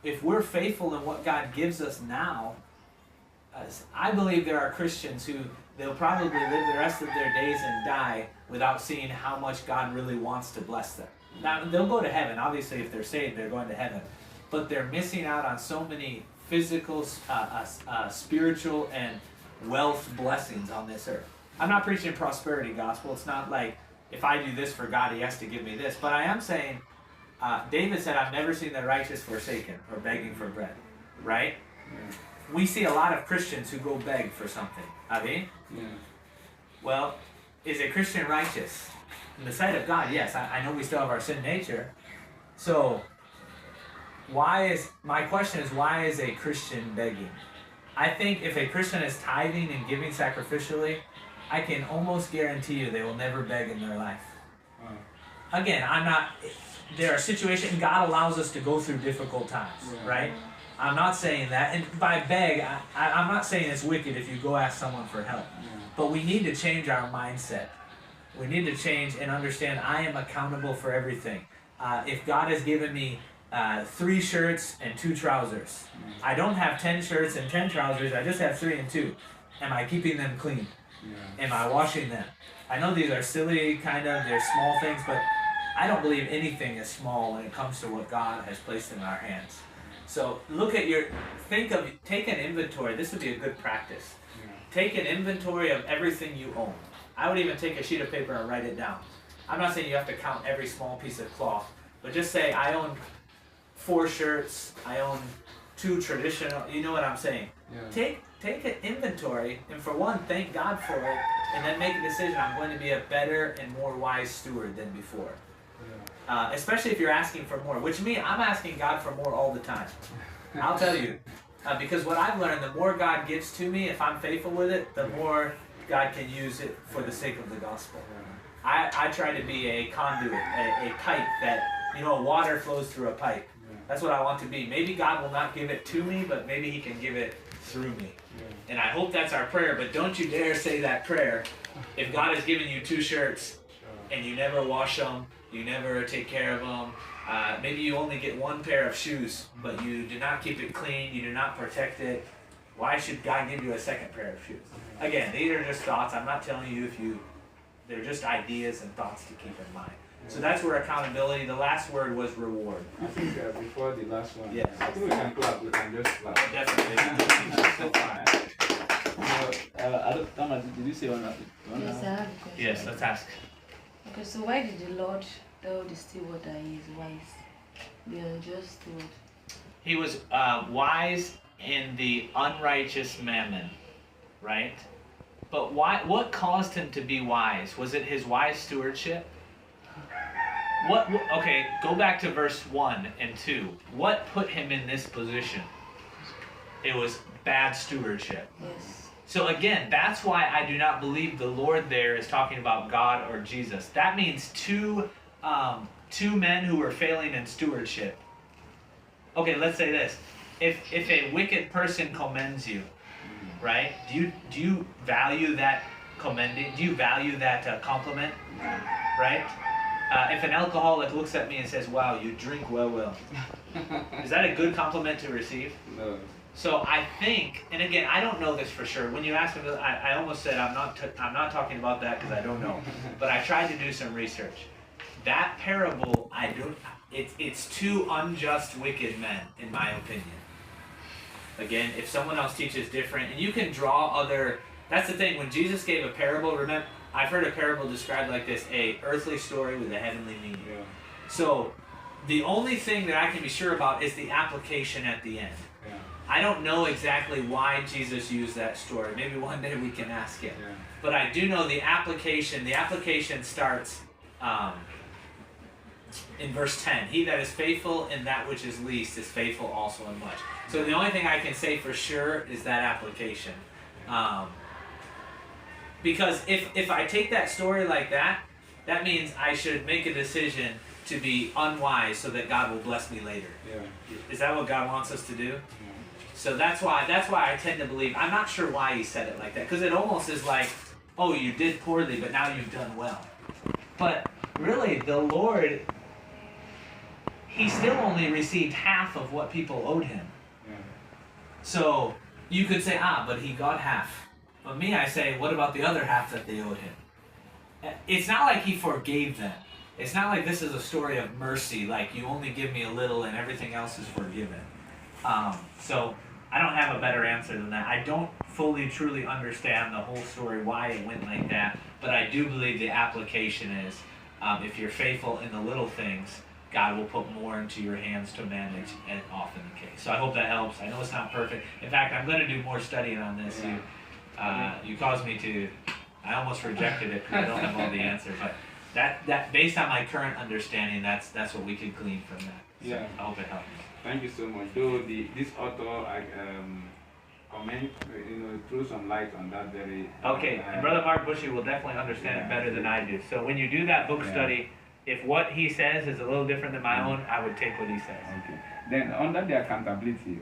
if we're faithful in what God gives us now, I believe there are Christians who they'll probably live the rest of their days and die without seeing how much God really wants to bless them. Now, they'll go to heaven. Obviously, if they're saved, they're going to heaven. But they're missing out on so many physical, spiritual, and wealth blessings on this earth. I'm not preaching prosperity gospel. It's not like if I do this for God, he has to give me this. But I am saying, David said, I've never seen the righteous forsaken or begging for bread. Right? Yeah. We see a lot of Christians who go beg for something. Amen? Yeah. Well, is a Christian righteous? In the sight of God, yes. I know we still have our sin nature. So, my question is, why is a Christian begging? I think if a Christian is tithing and giving sacrificially, I can almost guarantee you they will never beg in their life. Again, there are situations, God allows us to go through difficult times, right? I'm not saying that, and by beg, I'm not saying it's wicked if you go ask someone for help. But we need to change our mindset. We need to change and understand I am accountable for everything. If God has given me 3 shirts and 2 trousers, I don't have 10 shirts and 10 trousers, I just have 3 and 2. Am I keeping them clean? Am I washing them? I know these are silly, they're small things, but I don't believe anything is small when it comes to what God has placed in our hands. So take an inventory. This would be a good practice. Take an inventory of everything you own. I would even take a sheet of paper and write it down. I'm not saying you have to count every small piece of cloth, but just say, I own 4 shirts, I own 2 traditional, you know what I'm saying? Yeah. Take an inventory, and for one, thank God for it, and then make a decision, I'm going to be a better and more wise steward than before. Yeah. Especially if you're asking for more, which means I'm asking God for more all the time. I'll tell you. Because what I've learned, the more God gives to me, if I'm faithful with it, the more God can use it for the sake of the gospel. I try to be a conduit, a pipe that, water flows through a pipe. That's what I want to be. Maybe God will not give it to me, but maybe he can give it through me. And I hope that's our prayer, but don't you dare say that prayer if God has given you 2 shirts and you never wash them, you never take care of them. Maybe you only get 1 pair of shoes, but you do not keep it clean, you do not protect it. Why should God give you a 2nd pair of shoes? Again, these are just thoughts. I'm not telling you they're just ideas and thoughts to keep in mind. So that's where accountability, the last word was reward. I think before the last one, yes. I think we can clap, we can just clap. Oh, definitely. Did you say one? Yes, I have a question. Yes, let's ask. Okay, so why did the Lord tell the steward that he is wise? The unjust steward. He was wise in the unrighteous mammon, right? But what caused him to be wise? Was it his wise stewardship? Okay, go back to verse 1 and 2. What put him in this position? It was bad stewardship. Yes. So again, that's why I do not believe the Lord there is talking about God or Jesus. That means two men who were failing in stewardship. Okay, let's say this. If a wicked person commends you, right? Do you value that commending? Do you value that compliment? Right? If an alcoholic looks at me and says, "Wow, you drink well," is that a good compliment to receive? No. So I think, and again, I don't know this for sure. When you asked me, I almost said I'm not talking about that because I don't know. But I tried to do some research. That parable, it's 2 unjust, wicked men, in my opinion. Again, if someone else teaches different, and you can draw other. That's the thing. When Jesus gave a parable, remember, I've heard a parable described like this: a earthly story with a heavenly meaning. Yeah. So the only thing that I can be sure about is the application at the end. Yeah. I don't know exactly why Jesus used that story. Maybe one day we can ask him. Yeah. But I do know the application. The application starts in verse 10. He that is faithful in that which is least is faithful also in much. So the only thing I can say for sure is that application. Because if I take that story like that, that means I should make a decision to be unwise so that God will bless me later. Yeah. Is that what God wants us to do? Yeah. So that's why I tend to believe. I'm not sure why he said it like that, because it almost is like, oh, you did poorly, but now you've done well. But really, the Lord, he still only received half of what people owed him. Yeah. So you could say, but he got half. But me, I say, what about the other half that they owed him? It's not like he forgave them. It's not like this is a story of mercy, like you only give me a little and everything else is forgiven. So I don't have a better answer than that. I don't fully, truly understand the whole story, why it went like that, but I do believe the application is, if you're faithful in the little things, God will put more into your hands to manage, and often the case. So I hope that helps. I know it's not perfect. In fact, I'm going to do more studying on this. You caused me to, I almost rejected it because I don't have all the answers, but that based on my current understanding, that's what we could glean from that. So Yeah. I hope it helps. Thank you so much. Though this author comment, threw some light on that very. Okay, and Brother Mark Bushy will definitely understand it better than I do. So when you do that book study, if what he says is a little different than my own, I would take what he says. Okay. Then under the accountability,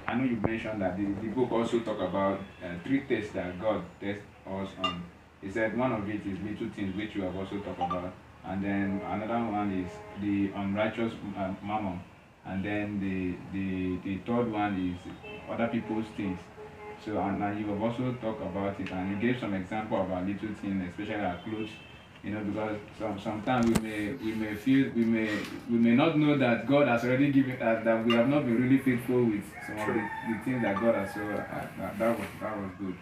I know you mentioned that the book also talk about 3 tests that God tests us on. He said one of it is little things, which you have also talked about, and then another one is the unrighteous mammon, and then the third one is other people's things. So and you have also talked about it, and you gave some example about little things, especially our clothes. Because sometimes we may not know that God has already given us, that we have not been really faithful with some of the things that God has. So that was good.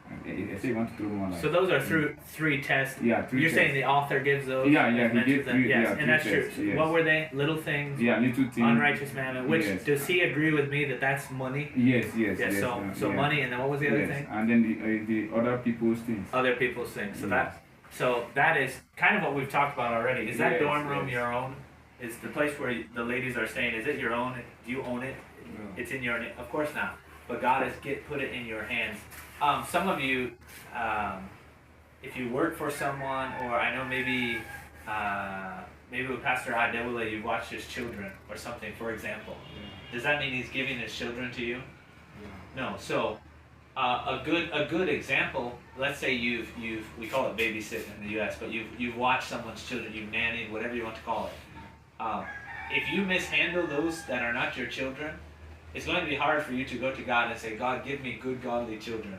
I say you want to throw more light. So those are through 3 tests. Yeah, 3 You're tests. saying the author gives those? Yeah, he gave 3. Yes, and that's tests, true. yes. What were they? Little things? Yeah, little things. Unrighteous mammon. Which, Yes. does he agree with me that that's money? Yes. Yes, so money, and then what was the other thing? And then the other people's things. Other people's things. So Yes. that is kind of what we've talked about already. Is that Yes, dorm room yes. your own? Is the place where the ladies are staying, is it your own? Do you own it? No. It's in your name? Of course not. But God has put it in your hands. Some of you, if you work for someone, or I know maybe with Pastor Adewale, you've watched his children or something, for example. Yeah. Does that mean he's giving his children to you? Yeah. No. So a good example. Let's say we call it babysitting in the U.S., but you've watched someone's children, you've nannied, whatever you want to call it. If you mishandle those that are not your children, it's going to be hard for you to go to God and say, God, give me good, godly children,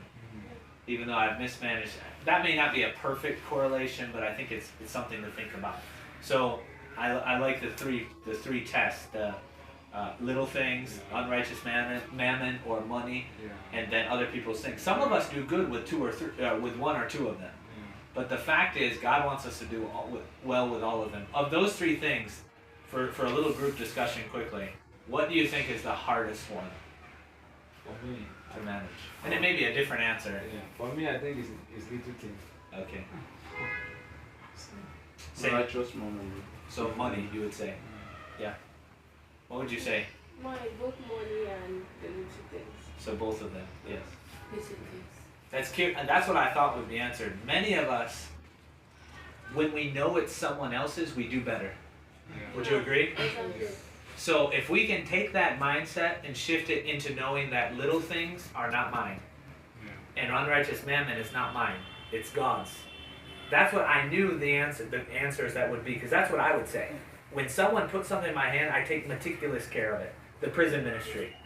even though I've mismanaged. That may not be a perfect correlation, but I think it's something to think about. So I like the three tests: the little things, unrighteous mammon or money, and then other people's things. Some of us do good with 2 or 3, with 1 or 2 of them, but the fact is, God wants us to do well with all of them. Of those 3 things, for a little group discussion quickly, what do you think is the hardest one For me, to manage? And it may be a different answer. yeah. For me, I think it's little things. Okay. Righteous moment. So money, you would say. Yeah. What would you say? Both money and the little things. So both of them. Yes. Little things. That's cute, and that's what I thought would be answered. Many of us, when we know it's someone else's, we do better. Would you agree? Exactly. So if we can take that mindset and shift it into knowing that little things are not mine, and unrighteous mammon is not mine, it's God's. That's what I knew the answers that would be, because that's what I would say. When someone puts something in my hand, I take meticulous care of it. The prison ministry.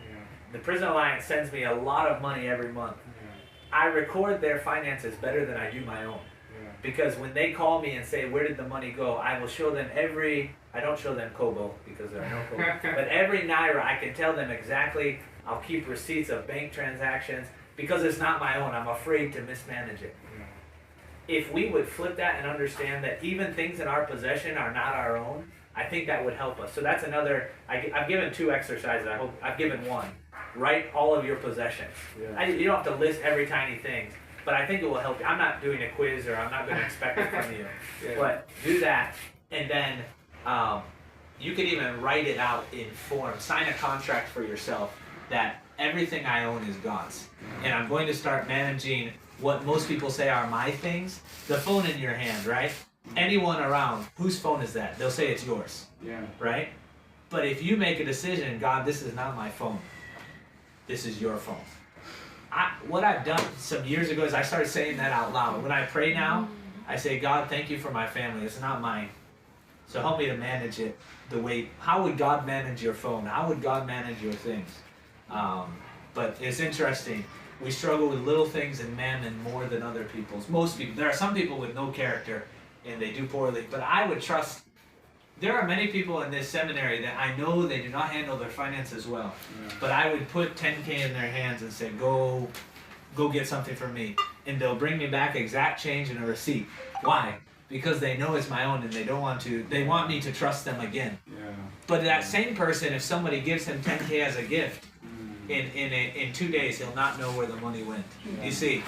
The Prison Alliance sends me a lot of money every month. I record their finances better than I do my own. Because when they call me and say, where did the money go, I will show them I don't show them Kobo because there are no Kobo, but every Naira I can tell them exactly. I'll keep receipts of bank transactions because it's not my own. I'm afraid to mismanage it. If we would flip that and understand that even things in our possession are not our own, I think that would help us. So that's another, I've given 2 exercises. I've given 1. Write all of your possessions. You don't have to list every tiny thing, but I think it will help you. I'm not doing a quiz, or I'm not going to expect it from you. But do that, and then you can even write it out in form. Sign a contract for yourself that everything I own is God's. And I'm going to start managing what most people say are my things. The phone in your hand, right? Anyone around, whose phone is that? They'll say it's yours, right? But if you make a decision, God, this is not my phone. This is your phone. What I've done some years ago is I started saying that out loud. When I pray now, I say, God, thank you for my family. It's not mine. So help me to manage it the way, how would God manage your phone? How would God manage your things? But it's interesting. We struggle with little things in mammon more than other people's. Most people, there are some people with no character and they do poorly, but I would trust, there are many people in this seminary that I know they do not handle their finances well, but I would put 10K in their hands and say, go get something for me, and they'll bring me back exact change and a receipt. Why? Because they know it's my own and they want me to trust them again. Yeah. But that same person, if somebody gives him 10K as a gift, in 2 days he'll not know where the money went. You see?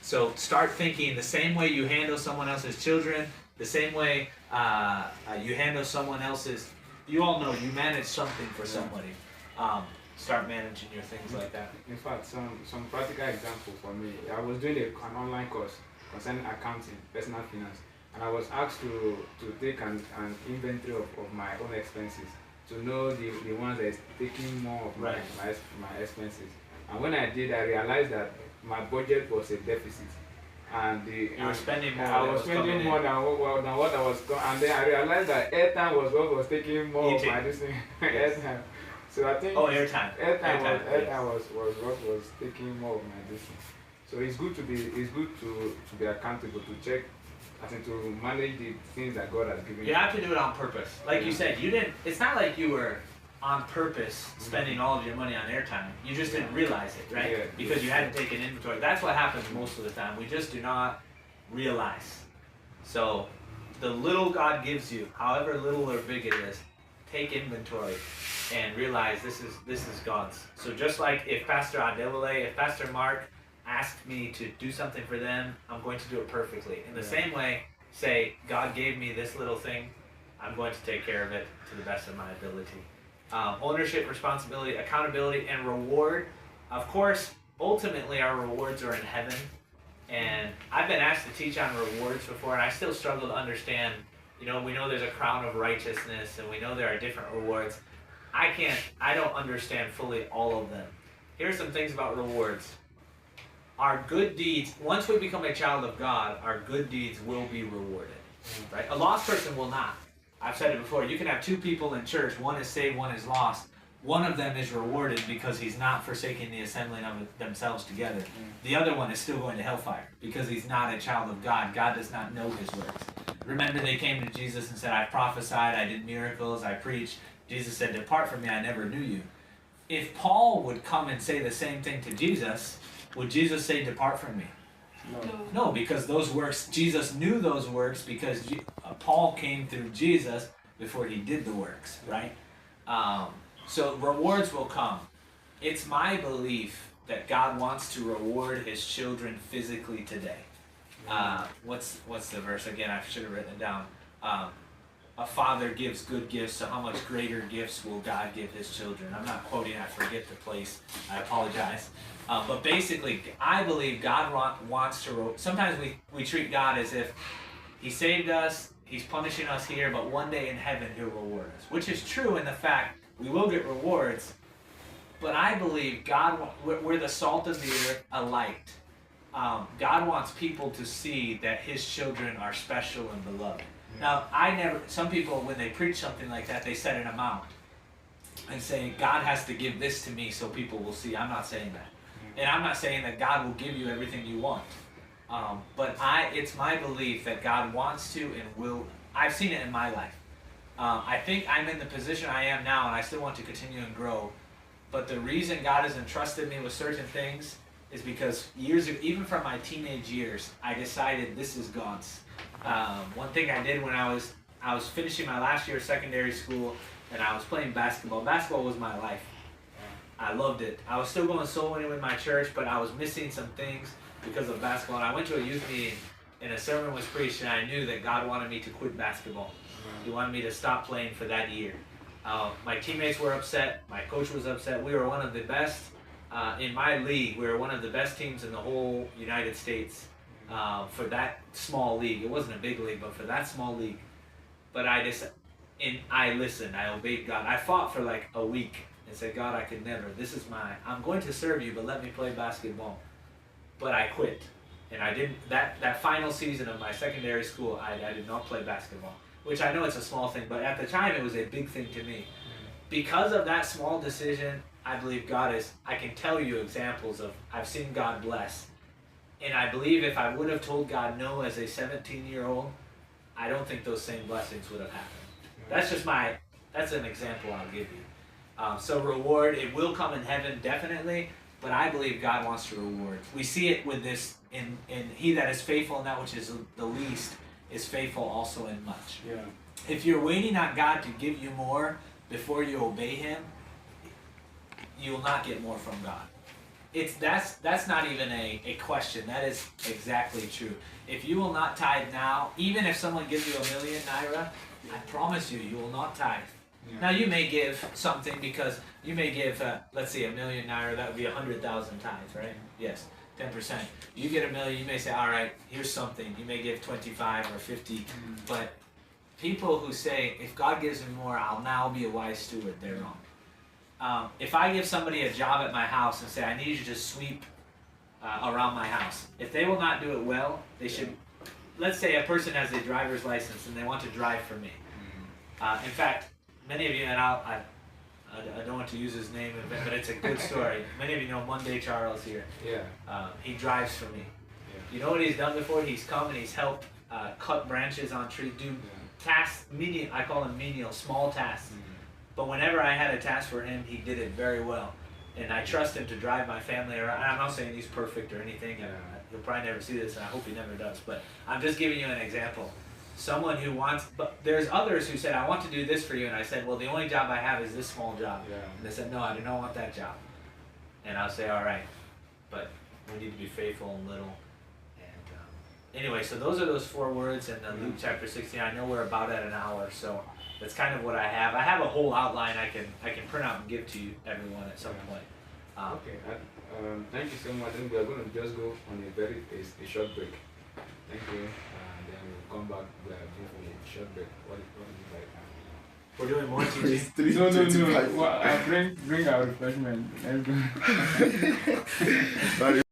So start thinking the same way you handle someone else's children, the same way you handle someone else's, you all know you manage something for somebody. Start managing your things like that. In fact, some practical example for me. I was doing an online course concerning accounting, personal finance, and I was asked to take an inventory of my own expenses, to know the ones that is taking more of my expenses. And when I did, I realized that my budget was a deficit. And you were spending more. I was spending more than what I was, and then I realized that airtime was what was taking more of my this thing. Airtime. So I think airtime. Airtime was what was taking more of my this thing. So it's good to be accountable, to check, I think, to manage the things that God has given you. You have to do it on purpose. Like you said, it's not like you were on purpose spending all of your money on airtime. You just didn't realize it, right? Yeah. Because you hadn't taken inventory. That's what happens most of the time. We just do not realize. So the little God gives you, however little or big it is, take inventory and realize this is God's. So just like if Pastor Adewale, if Pastor Mark asked me to do something for them, I'm going to do it perfectly. In the same way, say, God gave me this little thing, I'm going to take care of it to the best of my ability. Ownership, responsibility, accountability, and reward. Of course, ultimately our rewards are in heaven. And I've been asked to teach on rewards before, and I still struggle to understand. We know there's a crown of righteousness, and we know there are different rewards. I don't understand fully all of them. Here's some things about rewards. Our good deeds, once we become a child of God, our good deeds will be rewarded. Right? A lost person will not. I've said it before, you can have two people in church, one is saved, one is lost. One of them is rewarded because he's not forsaking the assembling of themselves together. The other one is still going to hellfire because he's not a child of God. God does not know his works. Remember, they came to Jesus and said, I prophesied, I did miracles, I preached. Jesus said, depart from me, I never knew you. If Paul would come and say the same thing to Jesus, would Jesus say, depart from me? No, because those works, Jesus knew those works because Paul came through Jesus before he did the works, right? So rewards will come. It's my belief that God wants to reward his children physically today. What's the verse again? I should have written it down. A father gives good gifts, so how much greater gifts will God give his children? I'm not quoting, I forget the place. I apologize. But basically, I believe God wants to... Sometimes we treat God as if he saved us, he's punishing us here, but one day in heaven he'll reward us. Which is true in the fact we will get rewards, but I believe we're the salt of the earth, a light. God wants people to see that his children are special and beloved. Now, some people, when they preach something like that, they set an amount and say, God has to give this to me so people will see. I'm not saying that. And I'm not saying that God will give you everything you want. But it's my belief that God wants to and will. I've seen it in my life. I think I'm in the position I am now, and I still want to continue and grow. But the reason God has entrusted me with certain things is because even from my teenage years, I decided this is God's. One thing I did when I was finishing my last year of secondary school, and I was playing basketball. Basketball was my life. I loved it. I was still going soul winning with my church, but I was missing some things because of basketball. And I went to a youth meeting, and a sermon was preached, and I knew that God wanted me to quit basketball. He wanted me to stop playing for that year. My teammates were upset. My coach was upset. We were one of the best in my league. We were one of the best teams in the whole United States for that small league. It wasn't a big league, but for that small league. But I listened. I obeyed God. I fought for like a week and said, God, I could never. I'm going to serve you, but let me play basketball. But I quit. And I didn't, that final season of my secondary school, I did not play basketball. which I know it's a small thing, but at the time it was a big thing to me. Because of that small decision, I believe God is, I can tell you examples of, I've seen God bless. And I believe if I would have told God no as a 17-year-old, I don't think those same blessings would have happened. That's just that's an example I'll give you. So reward, it will come in heaven, definitely, but I believe God wants to reward. We see it with this, in he that is faithful in that which is the least is faithful also in much. Yeah. If you're waiting on God to give you more before you obey him, you will not get more from God. That's not even a question. That is exactly true. If you will not tithe now, even if someone gives you $1 million naira, I promise you, you will not tithe. Yeah. Now you may give something, because you may give, let's say $1 million naira, that would be 100,000 tithes, right? Yes, 10%. You get $1 million, you may say, all right, here's something. You may give 25 or 50, but people who say, if God gives me more, I'll now be a wise steward, they're wrong. If I give somebody a job at my house and say, I need you to sweep around my house, if they will not do it well, they should, let's say a person has a driver's license and they want to drive for me. In fact, many of you, and I don't want to use his name, but it's a good story. Many of you know Monday Charles here. Yeah. He drives for me. Yeah. You know what he's done before? He's come and he's helped cut branches on trees, do tasks, I call them menial, small tasks. But whenever I had a task for him, he did it very well. And I trust him to drive my family around. I'm not saying he's perfect or anything. He'll probably never see this, and I hope he never does. But I'm just giving you an example. Someone who wants, but there's others who said, I want to do this for you. And I said, well, the only job I have is this small job. Yeah. And they said, no, I do not want that job. And I'll say, all right, but we need to be faithful in little. And anyway, so those are those 4 words in Luke chapter 16. I know we're about at an hour, so that's kind of what I have. I have a whole outline I can print out and give to you, everyone, at some point. Okay. Thank you so much. And we are going to just go on a short break. Thank you. Then we'll come back with a short break. What is We're doing more teaching. No. Well, bring our refreshment. Let's go.